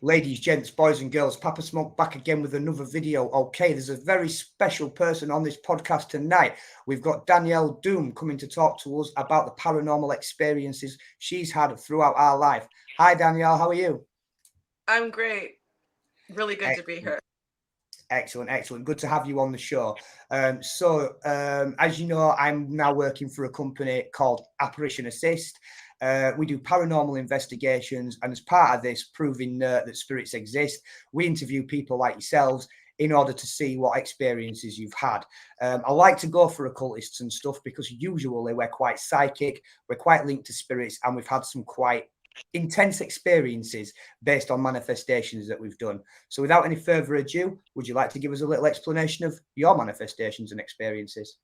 Ladies, gents, boys and girls, Papa Smoke back again with another video. Okay, there's a very special person on this podcast tonight. We've got Danielle Doom coming to talk to us about the paranormal experiences she's had throughout our life. Hi, Danielle, how are you? I'm great. Really good to be here. Excellent, excellent. Good to have you on the show. As you know, I'm now working for a company called Apparition Assist. We do paranormal investigations, and as part of this, proving that spirits exist, we interview people like yourselves in order to see what experiences you've had. I like to go for occultists and stuff because usually we're quite psychic, we're quite linked to spirits, and we've had some quite intense experiences based on manifestations that we've done. So without any further ado, would you like to give us a little explanation of your manifestations and experiences?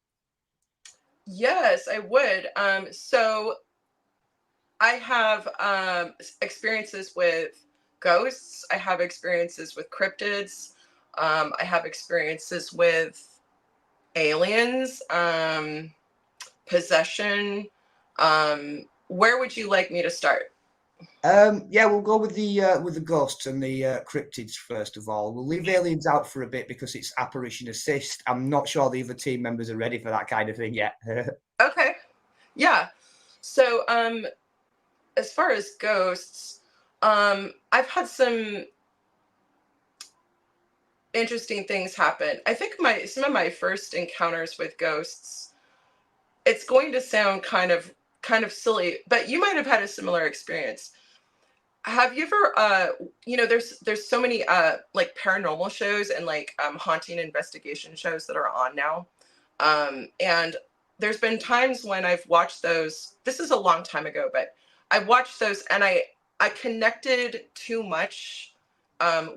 Yes, I would. So I have experiences with ghosts. I have experiences with cryptids. I have experiences with aliens, possession. Where would you like me to start? Yeah, we'll go with the ghosts and the cryptids first of all. We'll leave aliens out for a bit because it's Apparition Assist. I'm not sure the other team members are ready for that kind of thing yet. Okay. Yeah. So, as far as ghosts, I've had some interesting things happen. I think some of my first encounters with ghosts, it's going to sound kind of silly, but you might have had a similar experience. Have you ever there's so many like paranormal shows and like haunting investigation shows that are on now. And there's been times when I've watched those. This is a long time ago, but I watched those and I connected too much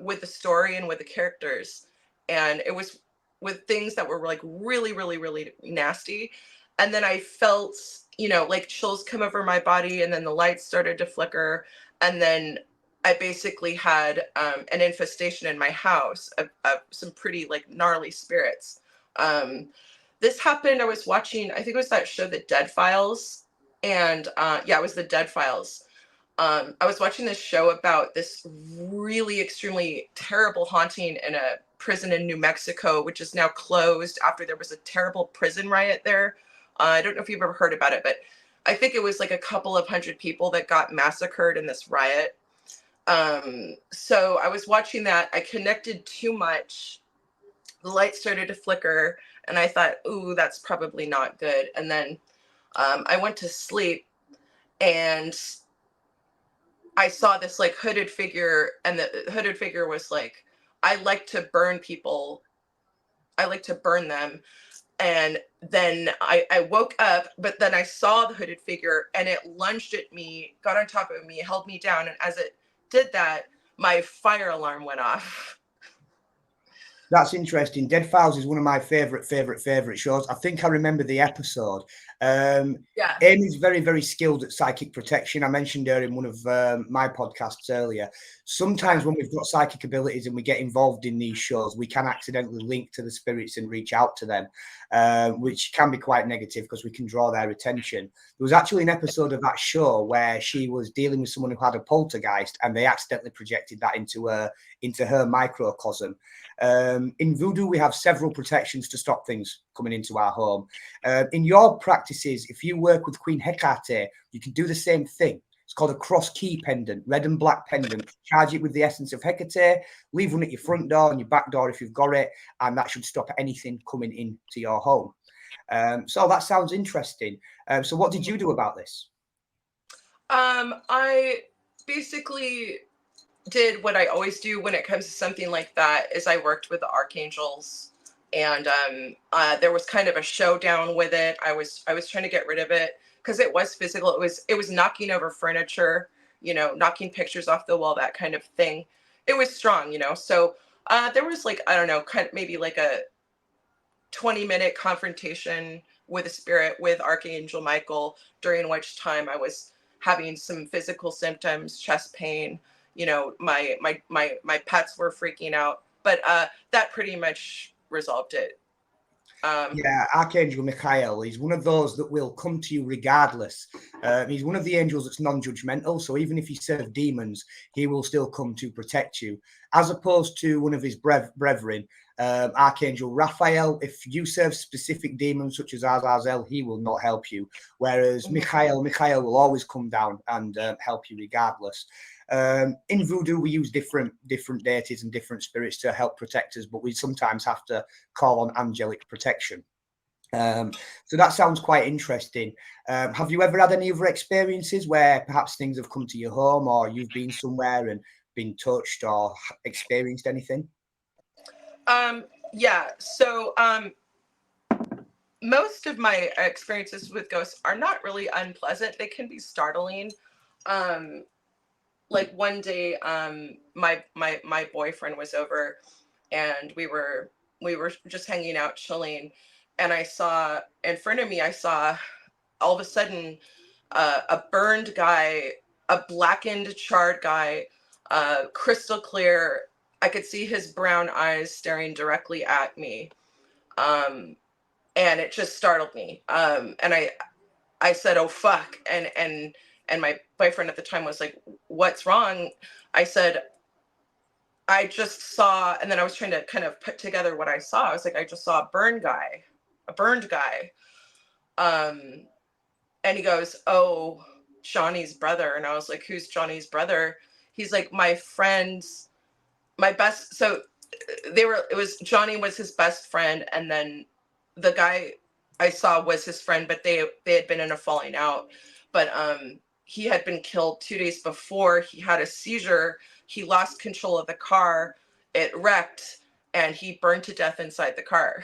with the story and with the characters, and it was with things that were like really, really, really nasty. And then I felt, like chills come over my body, and then the lights started to flicker, and then I basically had an infestation in my house of some pretty like gnarly spirits. This happened. I was watching, I think it was that show, The Dead Files, and yeah, it was The Dead Files. I was watching this show about this really extremely terrible haunting in a prison in New Mexico, which is now closed after there was a terrible prison riot there. I don't know if you've ever heard about it, but I think it was like a couple of hundred people that got massacred in this riot. So I was watching that. I connected too much. The light started to flicker, and I thought, ooh, that's probably not good. And then I went to sleep, and I saw this like hooded figure, and the hooded figure was like, I like to burn people. I like to burn them. And then I woke up, but then I saw the hooded figure and it lunged at me, got on top of me, held me down. And as it did that, my fire alarm went off. That's interesting. Dead Files is one of my favorite shows. I think I remember the episode. Yeah. Amy's very, very skilled at psychic protection. I mentioned her in one of my podcasts earlier. Sometimes when we've got psychic abilities and we get involved in these shows, we can accidentally link to the spirits and reach out to them, which can be quite negative because we can draw their attention. There was actually an episode of that show where she was dealing with someone who had a poltergeist, and they accidentally projected that into her microcosm. In voodoo, we have several protections to stop things coming into our home. In your practices, if you work with Queen Hecate, you can do the same thing. It's called a cross key pendant, red and black pendant. Charge it with the essence of Hecate, leave one at your front door and your back door if you've got it, and that should stop anything coming into your home. So that sounds interesting. So what did you do about this? I basically did what I always do when it comes to something like that, is I worked with the archangels, and there was kind of a showdown with it. I was trying to get rid of it because it was physical. It was knocking over furniture, knocking pictures off the wall, that kind of thing. It was strong, So there was like, I don't know, kind of maybe like a 20-minute confrontation with a spirit with Archangel Michael, during which time I was having some physical symptoms, chest pain. My pets were freaking out, but that pretty much resolved it. Yeah, Archangel Michael, he's one of those that will come to you regardless. He's one of the angels that's non-judgmental, so even if you serve demons, he will still come to protect you, as opposed to one of his brethren, Archangel Raphael. If you serve specific demons such as Azazel, he will not help you, whereas Michael will always come down and help you regardless. In voodoo, we use different deities and different spirits to help protect us, but we sometimes have to call on angelic protection. So that sounds quite interesting. Have you ever had any other experiences where perhaps things have come to your home, or you've been somewhere and been touched or experienced anything? Yeah. So most of my experiences with ghosts are not really unpleasant. They can be startling. Like one day, my boyfriend was over, and we were just hanging out, chilling, and I saw in front of me, I saw all of a sudden a burned guy, a blackened, charred guy, crystal clear. I could see his brown eyes staring directly at me. And it just startled me. And I said, "Oh fuck!" And my boyfriend at the time was like, "What's wrong?" I said, "I just saw," and then I was trying to kind of put together what I saw. I was like, "I just saw a burned guy." Um, and he goes, "Oh, Johnny's brother." And I was like, "Who's Johnny's brother?" He's like, "My friend's, my best." So it was Johnny was his best friend, and then the guy I saw was his friend, but they had been in a falling out. But he had been killed 2 days before. He had a seizure. He lost control of the car. It wrecked, and he burned to death inside the car.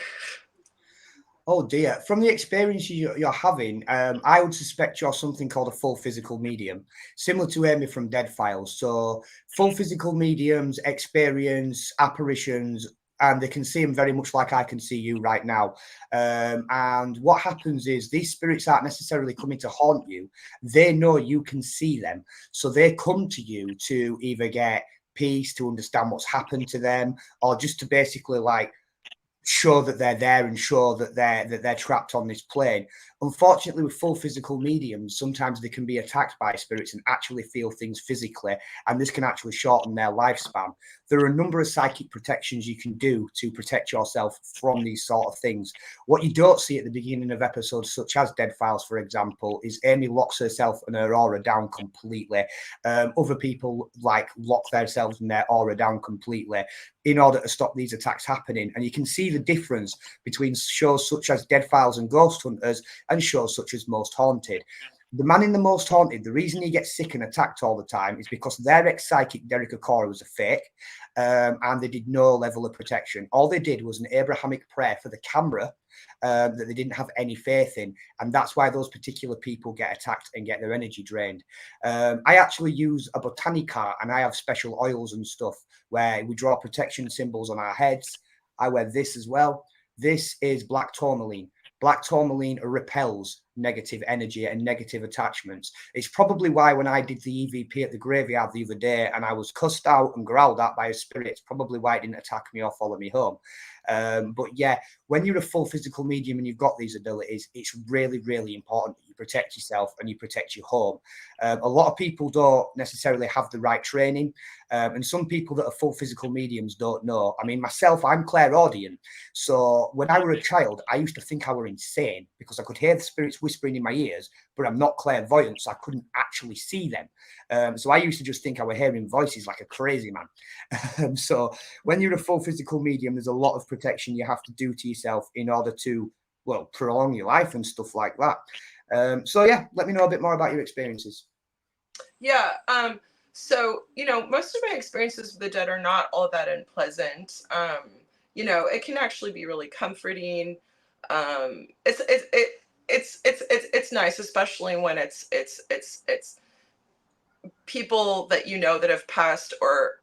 Oh dear. From the experience you're having, I would suspect you're something called a full physical medium, similar to Amy from Dead Files. So, full physical mediums experience apparitions, and they can see them very much like I can see you right now. And what happens is these spirits aren't necessarily coming to haunt you, they know you can see them. So, they come to you to either get peace, to understand what's happened to them, or just to basically like show that they're there and show that they're trapped on this plane. Unfortunately, with full physical mediums, sometimes they can be attacked by spirits and actually feel things physically, and this can actually shorten their lifespan. There are a number of psychic protections you can do to protect yourself from these sort of things. What you don't see at the beginning of episodes, such as Dead Files, for example, is Amy locks herself and her aura down completely. Other people like lock themselves and their aura down completely in order to stop these attacks happening. And you can see the difference between shows such as Dead Files and Ghost Hunters and shows such as Most Haunted. The man in the Most Haunted, the reason he gets sick and attacked all the time is because their ex-psychic Derek Okora was a fake, and they did no level of protection. All they did was an Abrahamic prayer for the camera that they didn't have any faith in, and that's why those particular people get attacked and get their energy drained. I actually use a botanica, and I have special oils and stuff where we draw protection symbols on our heads. I wear this as well. This is black tourmaline. Black tourmaline repels negative energy and negative attachments. It's probably why when I did the EVP at the graveyard the other day and I was cussed out and growled at by a spirit, it's probably why it didn't attack me or follow me home. But yeah, when you're a full physical medium and you've got these abilities, it's really, really important that you protect yourself and you protect your home. A lot of people don't necessarily have the right training, and some people that are full physical mediums don't know. I mean, myself, I'm clairaudient. So when I was a child, I used to think I were insane because I could hear the spirits whispering in my ears, but I'm not clairvoyant, so I couldn't actually see them. So I used to just think I were hearing voices like a crazy man. So when you're a full physical medium, there's a lot of protection you have to do to yourself in order to, well, prolong your life and stuff like that. So yeah, let me know a bit more about your experiences. Yeah. So, most of my experiences with the dead are not all that unpleasant. It can actually be really comforting. It's nice, especially when it's people that that have passed, or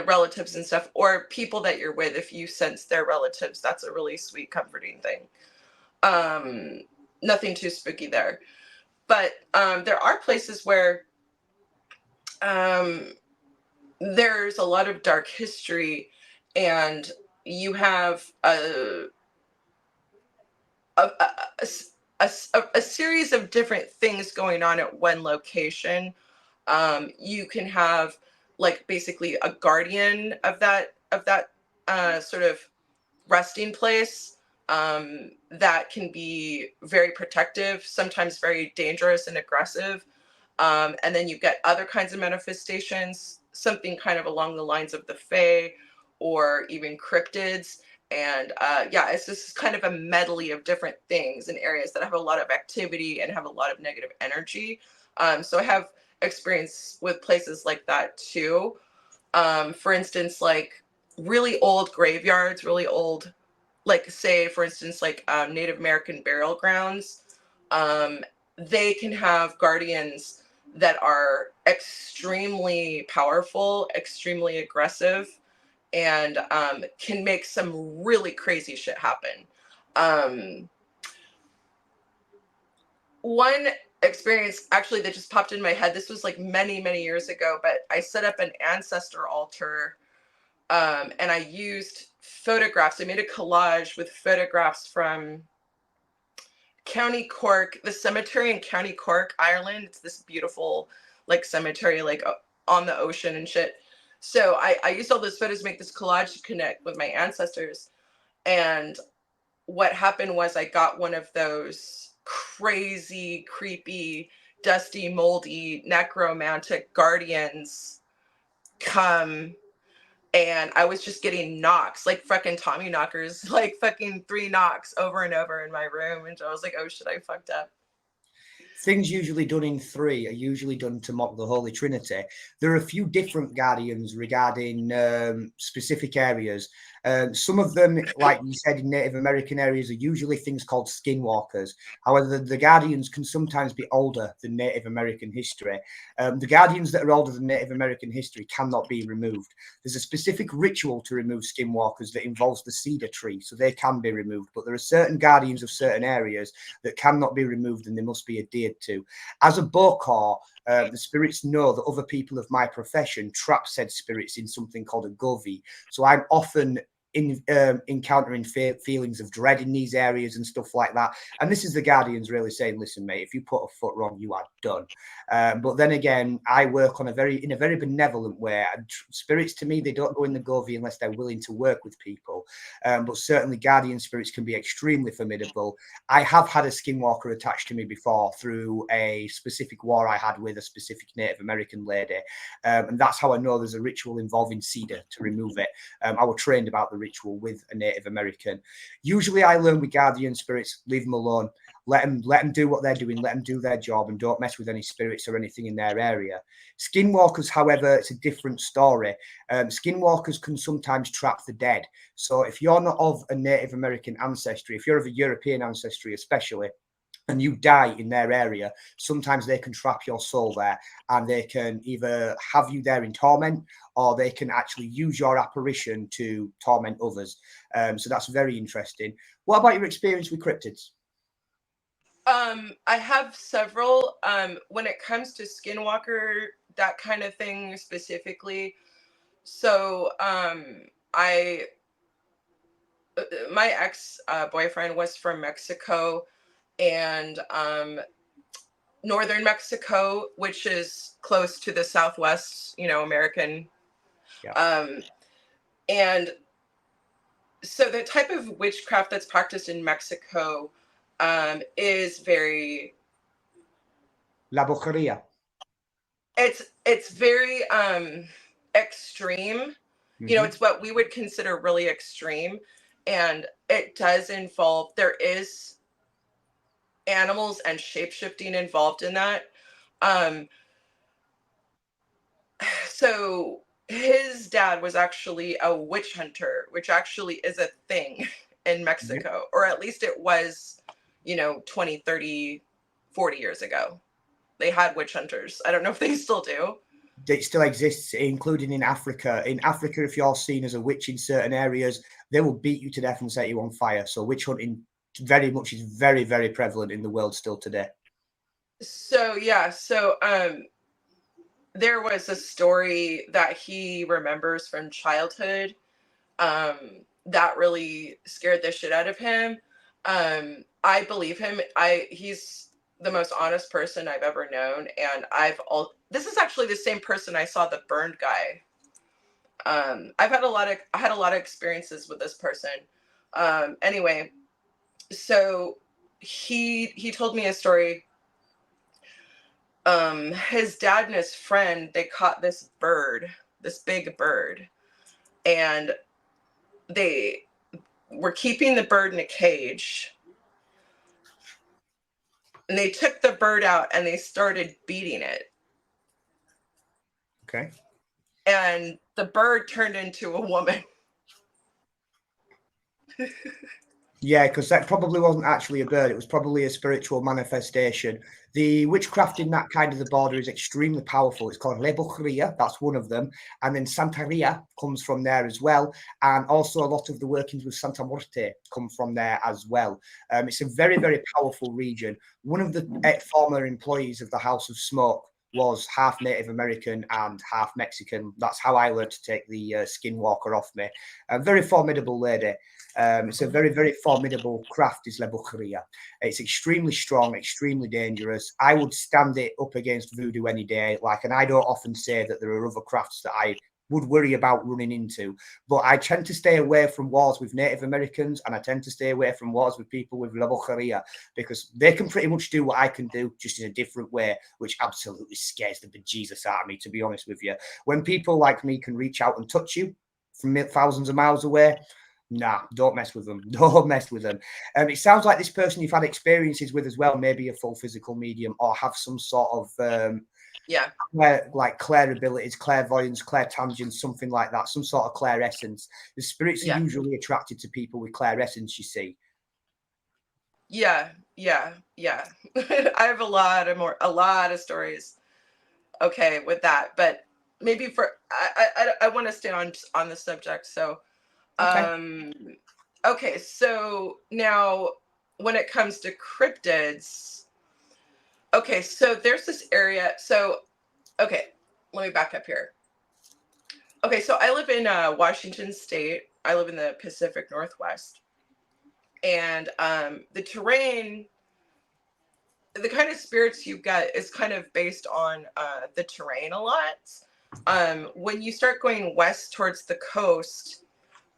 relatives and stuff, or people that you're with. If you sense their relatives, that's a really sweet, comforting thing. Um, Nothing too spooky there, but there are places where um, there's a lot of dark history, and you have a series of different things going on at one location. You can have like basically a guardian of that sort of resting place, that can be very protective, sometimes very dangerous and aggressive. And then you get other kinds of manifestations, something kind of along the lines of the Fae or even cryptids. And yeah, it's just kind of a medley of different things in areas that have a lot of activity and have a lot of negative energy. So I have experience with places like that too. For instance, like really old graveyards, really old, like say, for instance, like Native American burial grounds. Um, they can have guardians that are extremely powerful, extremely aggressive, and can make some really crazy shit happen. Um, One experience actually that just popped in my head, this was like many, many years ago, but I set up an ancestor altar, and I used photographs. I made a collage with photographs from County Cork, the cemetery in County Cork, Ireland. It's this beautiful like cemetery, like on the ocean and shit. So I used all those photos to make this collage to connect with my ancestors. And what happened was I got one of those crazy, creepy, dusty, moldy, necromantic guardians come, and I was just getting knocks, like fucking Tommy knockers, like fucking 3 knocks over and over in my room. And I was like, oh shit, I fucked up. Things usually done in three are usually done to mock the Holy Trinity. There are a few different guardians regarding specific areas. Some of them, like you said, in Native American areas, are usually things called skinwalkers. However, the guardians can sometimes be older than Native American history. The guardians that are older than Native American history cannot be removed. There's a specific ritual to remove skinwalkers that involves the cedar tree, so they can be removed. But there are certain guardians of certain areas that cannot be removed, and they must be adhered to. As a Bocor, the spirits know that other people of my profession trap said spirits in something called a govy. So I'm often encountering feelings of dread in these areas and stuff like that. And this is the guardians really saying, listen, mate, if you put a foot wrong, you are done. But then again, I work on in a very benevolent way. And spirits, to me, they don't go in the govy unless they're willing to work with people. But certainly guardian spirits can be extremely formidable. I have had a skinwalker attached to me before through a specific war I had with a specific Native American lady. And that's how I know there's a ritual involving cedar to remove it. I was trained about the ritual with a Native American. Usually I learn with guardian spirits, leave them alone. Let them do what they're doing. Let them do their job, and don't mess with any spirits or anything in their area. Skinwalkers, however, it's a different story. Skinwalkers can sometimes trap the dead. So if you're not of a Native American ancestry, if you're of a European ancestry especially, and you die in their area, sometimes they can trap your soul there, and they can either have you there in torment, or they can actually use your apparition to torment others. So that's very interesting. What about your experience with cryptids? I have several. When it comes to Skinwalker, that kind of thing specifically. So, I my ex boyfriend was from Mexico, and northern Mexico, which is close to the Southwest, American. Yeah. Um, and so the type of witchcraft that's practiced in Mexico is very, La Boqueria. it's very extreme. Mm-hmm. It's what we would consider really extreme, and it does involve, there is animals and shape-shifting involved in that. Um, so his dad was actually a witch hunter, which actually is a thing in Mexico, or at least it was, 20, 30, 40 years ago. They had witch hunters. I don't know if they still do. It still exists, including in Africa. In Africa, if you're seen as a witch in certain areas, they will beat you to death and set you on fire. So witch hunting very much is very, very prevalent in the world still today. So yeah, so there was a story that he remembers from childhood, that really scared the shit out of him. I believe him. He's the most honest person I've ever known, and this is actually the same person I saw the burned guy. I had a lot of experiences with this person. Anyway, so he told me a story. His dad and his friend, they caught this bird, this big bird, and they were keeping the bird in a cage. And they took the bird out and they started beating it. Okay. And the bird turned into a woman. Yeah, because that probably wasn't actually a bird. It was probably a spiritual manifestation. The witchcraft in that kind of the border is extremely powerful. It's called Lebochria. That's one of them. And then Santeria comes from there as well. And also a lot of the workings with Santa Morte come from there as well. It's a very, very powerful region. One of the former employees of the House of Smoke was half Native American and half Mexican. That's how I learned to take the skinwalker off me. A very formidable lady. It's a very, very formidable craft, is Lebochria. It's extremely strong, extremely dangerous. I would stand it up against voodoo any day. And I don't often say that there are other crafts that I would worry about running into, but I tend to stay away from wars with Native Americans, and I tend to stay away from wars with people with Lebochria, because they can pretty much do what I can do, just in a different way, which absolutely scares the bejesus out of me, to be honest with you. When people like me can reach out and touch you from thousands of miles away, nah, don't mess with them. Don't mess with them. It sounds like this person you've had experiences with as well, maybe a full physical medium, or have some sort of like clair abilities, clairvoyance, clairtangence, something like that, some sort of clair essence. The spirits are usually attracted to people with clair essence, you see. Yeah. I have a lot of stories. Okay, with that, but maybe I want to stay on the subject. So, okay, so now when it comes to cryptids, okay, so there's this area. So, okay, let me back up here. Okay, so I live in Washington State. I live in the Pacific Northwest, and the terrain, the kind of spirits you get is kind of based on the terrain a lot. When you start going west towards the coast,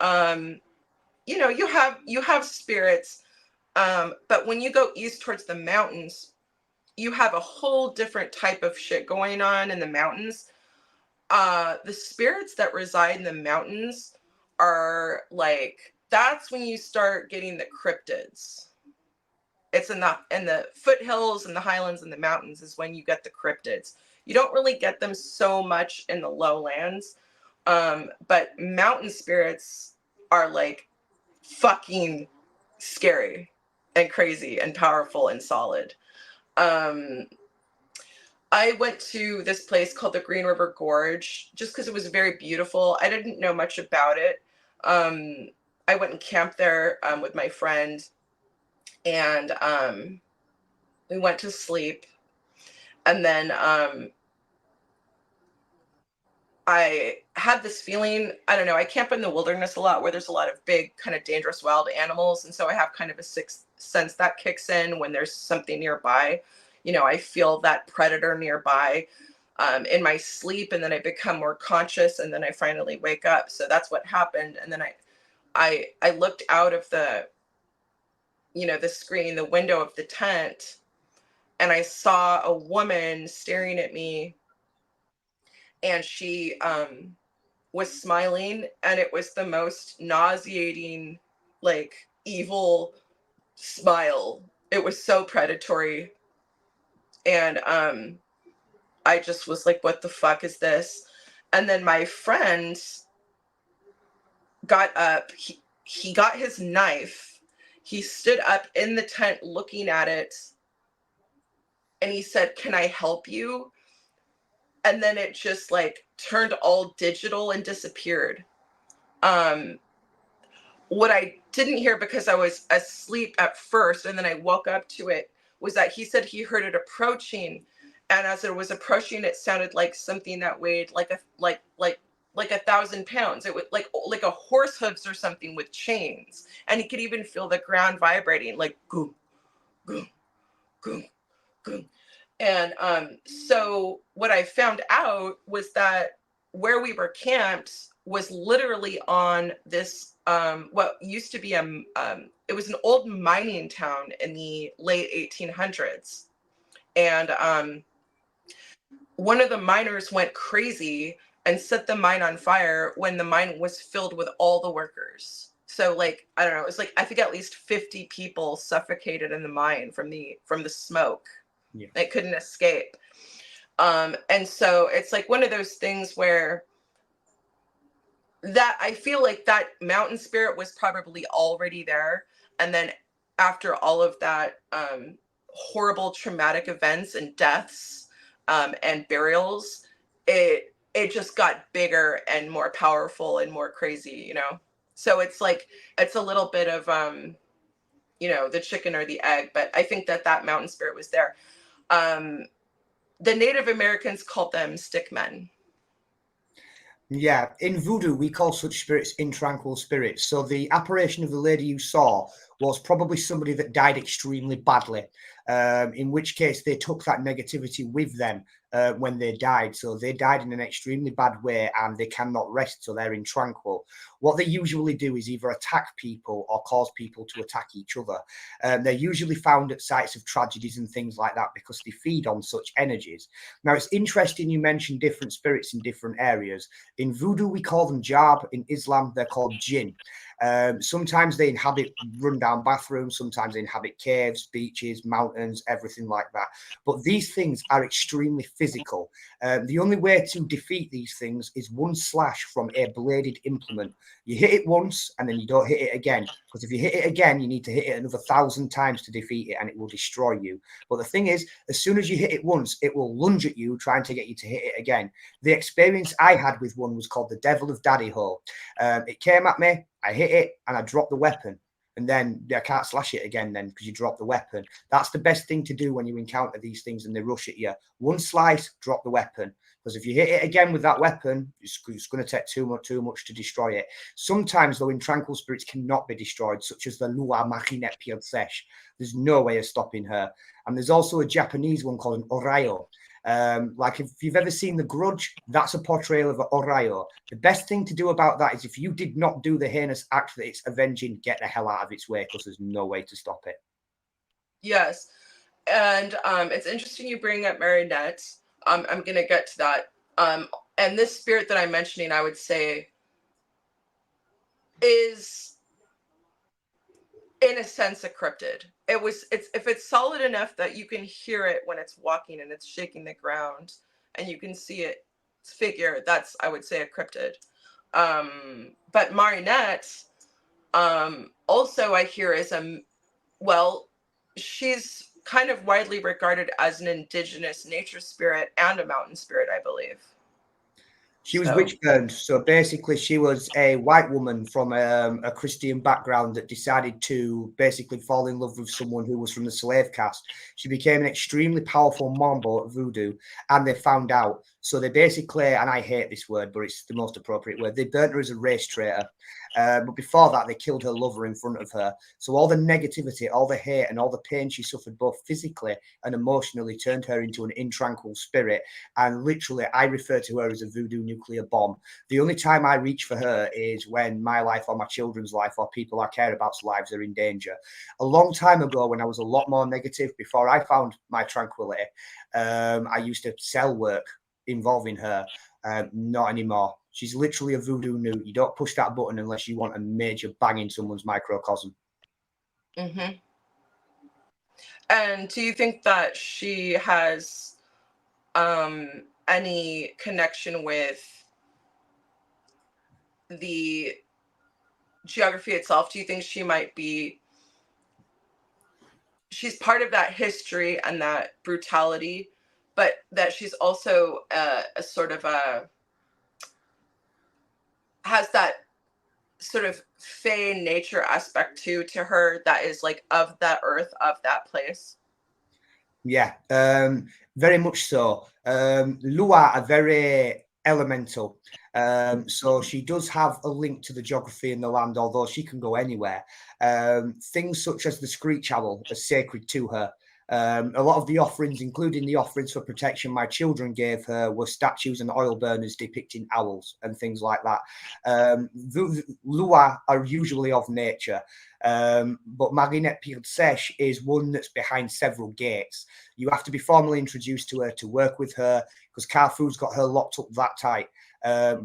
you have spirits, but when you go east towards the mountains, you have a whole different type of shit going on in the mountains. The spirits that reside in the mountains are that's when you start getting the cryptids. It's in the foothills and the highlands and the mountains is when you get the cryptids. You don't really get them so much in the lowlands, but mountain spirits are fucking scary and crazy and powerful and solid. I went to this place called the Green River Gorge just because it was very beautiful. I didn't know much about it. I went and camped there with my friend, and we went to sleep. And then I had this feeling, I don't know, I camp in the wilderness a lot where there's a lot of big, kind of dangerous wild animals. And so I have kind of a sixth sense that kicks in when there's something nearby. I feel that predator nearby in my sleep, and then I become more conscious, and then I finally wake up. So that's what happened. And then I looked out of the screen, the window of the tent, and I saw a woman staring at me, and she was smiling, and it was the most nauseating, evil smile. It was so predatory. And I just was like, what the fuck is this? And then my friend got up. He got his knife. He stood up in the tent looking at it, and he said, "Can I help you?" And then it just turned all digital and disappeared. What I didn't hear because I was asleep at first, and then I woke up to it, was that he said he heard it approaching, and as it was approaching, it sounded like something that weighed like like 1,000 pounds. It would like a horse hooves or something with chains, and he could even feel the ground vibrating, like goom, goom, goom, goom. And so what I found out was that where we were camped was literally on this what used to be it was an old mining town in the late 1800s, and one of the miners went crazy and set the mine on fire when the mine was filled with all the workers. So like, I don't know, it was like I think at least 50 people suffocated in the mine from the smoke. Yeah. They couldn't escape. And so it's like one of those things where that I feel like that mountain spirit was probably already there. And then after all of that horrible traumatic events and deaths and burials, it just got bigger and more powerful and more crazy, you know? So it's like, it's a little bit of, you know, the chicken or the egg, but I think that that mountain spirit was there. The Native Americans called them stick men. Yeah, in voodoo, we call such spirits intranquil spirits. So the apparition of the lady you saw was probably somebody that died extremely badly, in which case they took that negativity with them when they died. So they died in an extremely bad way and they cannot rest, so they're intranquil. What they usually do is either attack people or cause people to attack each other. They're usually found at sites of tragedies and things like that because they feed on such energies. Now, it's interesting you mentioned different spirits in different areas. In voodoo, we call them Jab. In Islam, they're called Jinn. Sometimes they inhabit rundown bathrooms, sometimes they inhabit caves, beaches, mountains, everything like that. But these things are extremely physical. The only way to defeat these things is one slash from a bladed implement. You hit it once and then you don't hit it again. Because if you hit it again, you need to hit it another 1,000 times to defeat it and it will destroy you. But the thing is, as soon as you hit it once, it will lunge at you, trying to get you to hit it again. The experience I had with one was called the Devil of Daddy Hole. It came at me, I hit it, and I dropped the weapon. And then I can't slash it again then because you dropped the weapon. That's the best thing to do when you encounter these things and they rush at you. One slice, drop the weapon. Because if you hit it again with that weapon, it's going to take too much to destroy it. Sometimes, though, intranquil spirits cannot be destroyed, such as the Lua Machinet Pielsesh. There's no way of stopping her. And there's also a Japanese one called an Orayo. Like if you've ever seen The Grudge, that's a portrayal of an Orayo. The best thing to do about that is if you did not do the heinous act that it's avenging, get the hell out of its way because there's no way to stop it. Yes. And it's interesting you bring up marionettes. I'm going to get to that. And this spirit that I'm mentioning, I would say, is in a sense a cryptid. It's if it's solid enough that you can hear it when it's walking and it's shaking the ground and you can see its figure, that's, I would say, a cryptid. But marionette, also I hear is well, she's kind of widely regarded as an indigenous nature spirit and a mountain spirit, I believe. She was witch burned. So basically, she was a white woman from a Christian background that decided to basically fall in love with someone who was from the slave caste. She became an extremely powerful mambo at voodoo, and they found out. So they basically, and I hate this word, but it's the most appropriate word, they burnt her as a race traitor. But before that, they killed her lover in front of her. So all the negativity, all the hate, and all the pain she suffered both physically and emotionally turned her into an intranquil spirit. And literally, I refer to her as a voodoo nuclear bomb. The only time I reach for her is when my life or my children's life or people I care about's lives are in danger. A long time ago, when I was a lot more negative, before I found my tranquility, I used to sell work involving her. Not anymore. She's literally a voodoo newt. You don't push that button unless you want a major bang in someone's microcosm. Mm-hmm. And do you think that she has any connection with the geography itself? Do you think she might be, she's part of that history and that brutality, but that she's also a sort of a, has that sort of fey nature aspect to her that is like of that earth, of that place? Yeah, very much so. Lua are very elemental. So she does have a link to the geography in the land, although she can go anywhere. Things such as the screech owl are sacred to her. A lot of the offerings, including the offerings for protection my children gave her, were statues and oil burners depicting owls and things like that. The Lua are usually of nature, but Marinette Pirtsesh is one that's behind several gates. You have to be formally introduced to her to work with her, because Carfu's got her locked up that tight.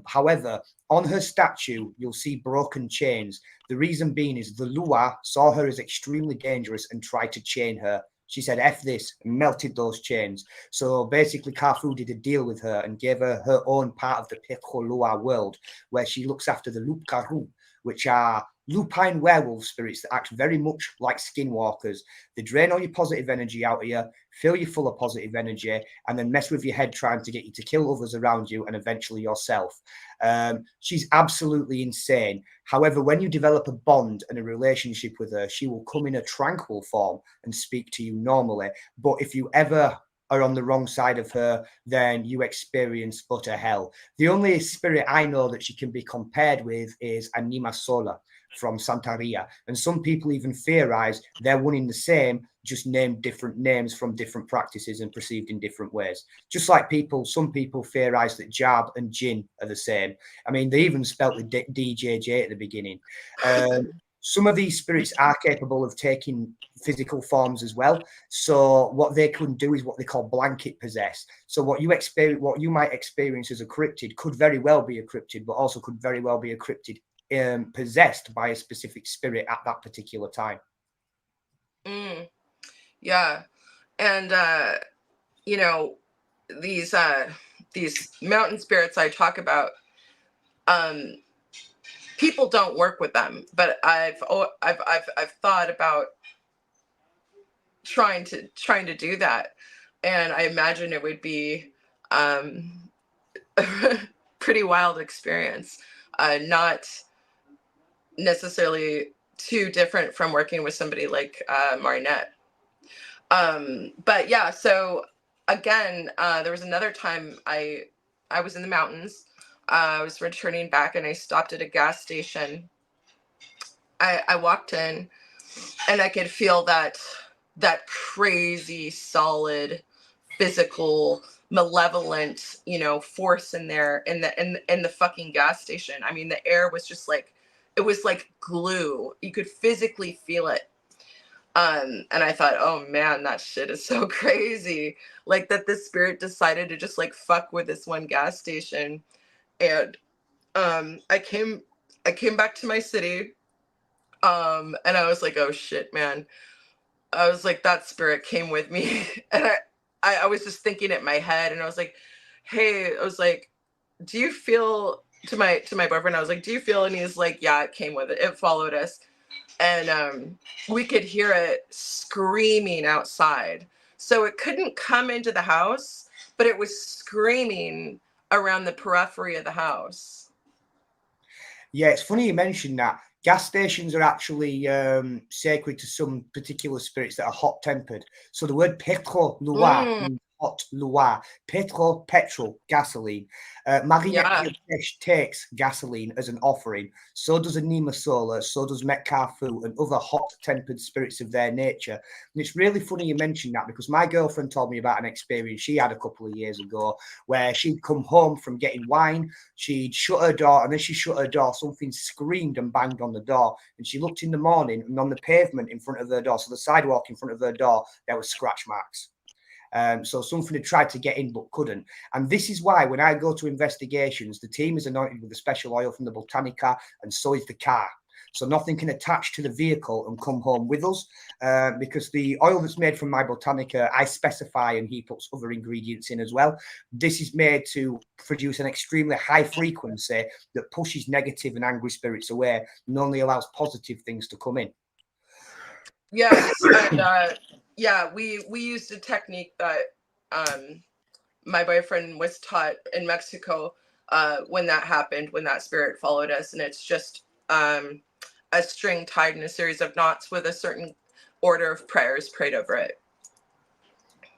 However, on her statue, you'll see broken chains. The reason being is the Lua saw her as extremely dangerous and tried to chain her. She said, F this, and melted those chains. So basically, Carfu did a deal with her and gave her her own part of the Pecho Lua world, where she looks after the Lupkaru, which are lupine werewolf spirits that act very much like skinwalkers. They drain all your positive energy out of you, fill you full of positive energy, and then mess with your head trying to get you to kill others around you and eventually yourself. She's absolutely insane. However, when you develop a bond and a relationship with her, she will come in a tranquil form and speak to you normally. But if you ever are on the wrong side of her, then you experience utter hell. The only spirit I know that she can be compared with is Anima Sola from Santeria. And some people even theorize they're one in the same, just named different names from different practices and perceived in different ways. Just like some people theorize that Jab and Jinn are the same. I mean, they even spelt the DJJ at the beginning. Some of these spirits are capable of taking physical forms as well. So what they can do is what they call blanket possess. So what you might experience as a cryptid could very well be a cryptid, but also could very well be a cryptid possessed by a specific spirit at that particular time. Yeah. And you know, these mountain spirits I talk about, people don't work with them, but I've thought about trying to do that, and I imagine it would be a pretty wild experience, not necessarily too different from working with somebody like Marinette. But yeah, so again, there was another time I was in the mountains. I was returning back and I stopped at a gas station. I walked in and I could feel that crazy solid physical malevolent, force in there in the fucking gas station. I mean, the air was just like, it was like glue. You could physically feel it. And I thought, oh man, that shit is so crazy. Like that this spirit decided to just like fuck with this one gas station. And I came back to my city. And I was like, oh shit, man. I was like, that spirit came with me. And I was just thinking it in my head, and I was like, hey, I was like, do you feel, to my boyfriend, I was like, do you feel? And he's like, yeah, it came with it. It followed us. And we could hear it screaming outside. So it couldn't come into the house, but it was screaming around the periphery of the house. Yeah, it's funny you mentioned that. Gas stations are actually sacred to some particular spirits that are hot-tempered. So the word petro loire means hot loire. Petro, petrol, gasoline. Marinette takes gasoline as an offering. So does Anima Sola, so does Metcalfu and other hot-tempered spirits of their nature. And it's really funny you mentioned that, because my girlfriend told me about an experience she had a couple of years ago where she'd come home from getting wine. She'd shut her door, and as she shut her door, something screamed and banged on the door. And she looked in the morning, and on the pavement in front of her door, so the sidewalk in front of her door, there were scratch marks. So something had tried to get in but couldn't. And this is why when I go to investigations, the team is anointed with a special oil from the Botanica, and so is the car. So nothing can attach to the vehicle and come home with us, because the oil that's made from my Botanica, I specify, and he puts other ingredients in as well. This is made to produce an extremely high frequency that pushes negative and angry spirits away and only allows positive things to come in. Yes, and yeah, we used a technique that my boyfriend was taught in Mexico when that happened, when that spirit followed us, and it's just a string tied in a series of knots with a certain order of prayers prayed over it.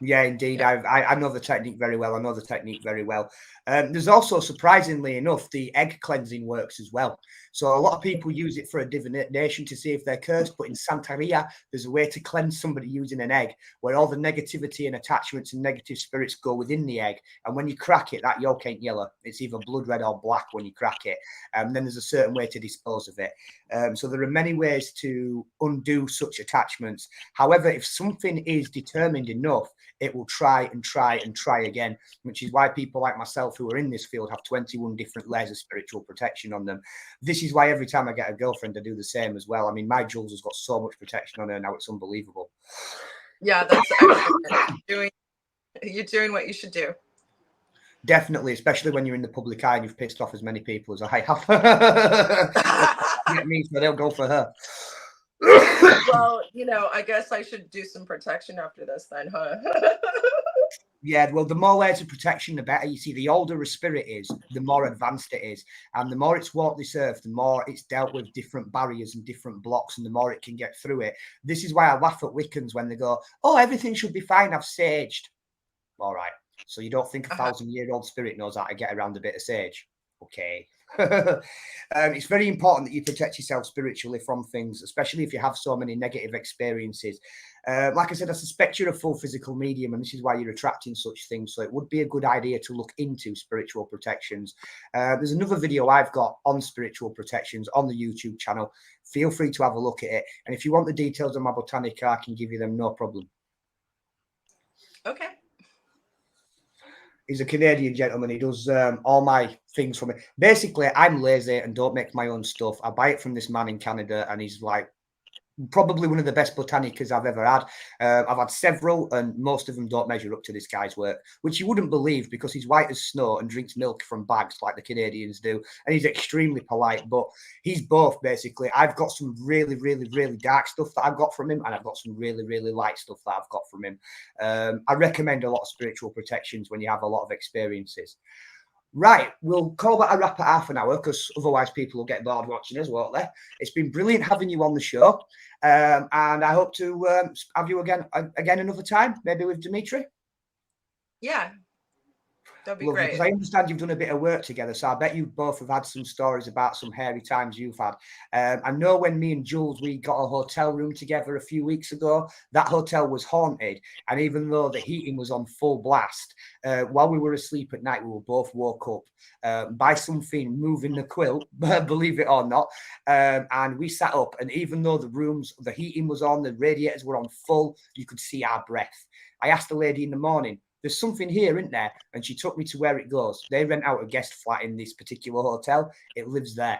Yeah, indeed. Yeah. I know the technique very well. There's also, surprisingly enough, the egg cleansing works as well. So a lot of people use it for a divination to see if they're cursed. But in Santeria, there's a way to cleanse somebody using an egg, where all the negativity and attachments and negative spirits go within the egg. And when you crack it, that yolk ain't yellow. It's either blood red or black when you crack it. And then there's a certain way to dispose of it. So there are many ways to undo such attachments. However, if something is determined enough, it will try and try and try again, which is why people like myself who are in this field have 21 different layers of spiritual protection on them. This is why every time I get a girlfriend, I do the same as well. I mean, my Jules has got so much protection on her now, it's unbelievable. Yeah, that's excellent. You're doing what you should do. Definitely, especially when you're in the public eye and you've pissed off as many people as I have. Get me, so they'll go for her. Well, I guess I should do some protection after this then, huh? Yeah, well, the more layers of protection, the better. You see, the older a spirit is, the more advanced it is. And the more it's walked this earth, the more it's dealt with different barriers and different blocks, and the more it can get through it. This is why I laugh at Wiccans when they go, oh, everything should be fine, I've saged. All right. So you don't think a 1,000-year-old spirit knows how to get around a bit of sage? Okay. It's very important that you protect yourself spiritually from things, especially if you have so many negative experiences. Like I said, I suspect you're a full physical medium, and this is why you're attracting such things. So it would be a good idea to look into spiritual protections. There's another video I've got on spiritual protections on the YouTube channel. Feel free to have a look at it. And if you want the details on my botanica, I can give you them, no problem. Okay. He's a Canadian gentleman. He does all my things for me. Basically, I'm lazy and don't make my own stuff. I buy it from this man in Canada, and he's like probably one of the best botanicas I've ever had. I've had several, and most of them don't measure up to this guy's work, which you wouldn't believe because he's white as snow and drinks milk from bags like the Canadians do. And he's extremely polite, but he's both basically. I've got some really, really, really dark stuff that I've got from him, and I've got some really, really light stuff that I've got from him. I recommend a lot of spiritual protections when you have a lot of experiences. Right, we'll call that a wrap at half an hour because otherwise people will get bored watching us, won't they? It's been brilliant having you on the show, and I hope to have you again another time, maybe with Dimitri. Yeah, that'd be Lovely, great. because I understand you've done a bit of work together, so I bet you both have had some stories about some hairy times you've had. I know when me and Jules, we got a hotel room together a few weeks ago, that hotel was haunted, and even though the heating was on full blast, while we were asleep at night, we were both woke up by something moving the quilt, believe it or not, and we sat up, and even though the heating was on, the radiators were on full, you could see our breath. I asked the lady in the morning, there's something here, isn't there? And she took me to where it goes. They rent out a guest flat in this particular hotel. It lives there.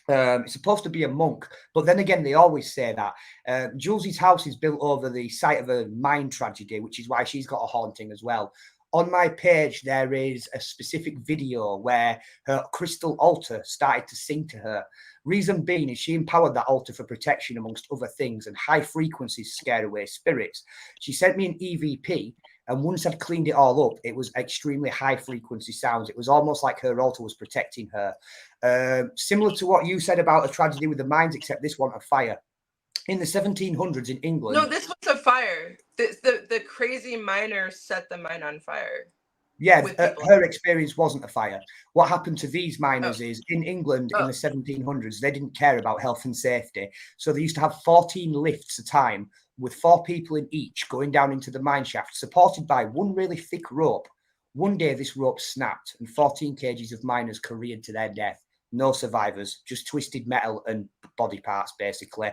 It's supposed to be a monk, but then again, they always say that. Jules's house is built over the site of a mine tragedy, which is why she's got a haunting as well. On my page, there is a specific video where her crystal altar started to sing to her. Reason being is she empowered that altar for protection, amongst other things, and high frequencies scare away spirits. She sent me an EVP, and once I'd cleaned it all up, it was extremely high frequency sounds. It was almost like her altar was protecting her. Similar to what you said about a tragedy with the mines, except this one, a fire. In the 1700s in England. No, this was a fire. The crazy miner set the mine on fire. Yeah, her experience wasn't a fire. What happened to these miners is in England in the 1700s, they didn't care about health and safety. So they used to have 14 lifts a time with 4 people in each going down into the mine shaft, supported by one really thick rope. One day, this rope snapped and 14 kgs of miners careered to their death. No survivors, just twisted metal and body parts, basically.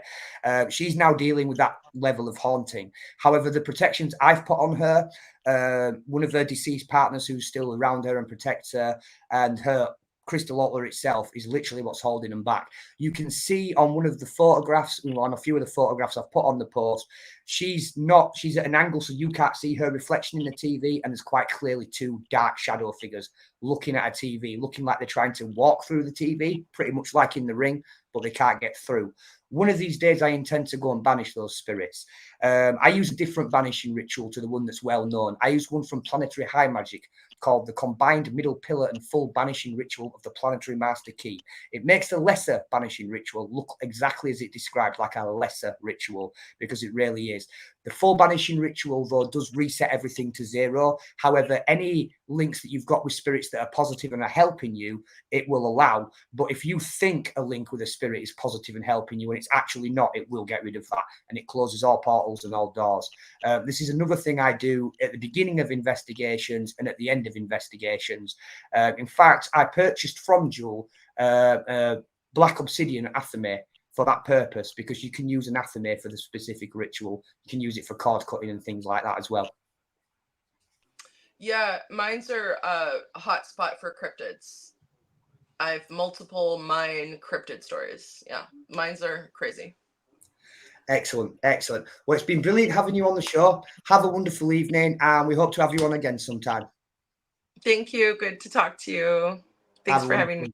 She's now dealing with that level of haunting. However, the protections I've put on her, one of her deceased partners who's still around her and protects her, and her crystal altar itself is literally what's holding them back. You can see on one of the photographs, on a few of the photographs I've put on the post, she's at an angle so you can't see her reflection in the TV, and there's quite clearly 2 dark shadow figures looking at a TV, looking like they're trying to walk through the TV, pretty much like in The Ring, but they can't get through. One of these days, I intend to go and banish those spirits. I use a different banishing ritual to the one that's well known. I use one from Planetary High Magic called the Combined Middle Pillar and Full Banishing Ritual of the Planetary Master Key. It makes the lesser banishing ritual look exactly as it described, like a lesser ritual, because it really is. The full banishing ritual, though, does reset everything to 0. However, any links that you've got with spirits that are positive and are helping you, it will allow. But if you think a link with a spirit is positive and helping you and it's actually not, it will get rid of that. And it closes all portals and all doors. This is another thing I do at the beginning of investigations and at the end of investigations. In fact, I purchased from Jewel black obsidian athame for that purpose, because you can use an athame for the specific ritual. You can use it for cord cutting and things like that as well. Yeah, mines are a hot spot for cryptids. I have multiple mine cryptid stories. Yeah, mines are crazy. Excellent, excellent. Well, it's been brilliant having you on the show. Have a wonderful evening, and we hope to have you on again sometime. Thank you. Good to talk to you. Thanks for having me.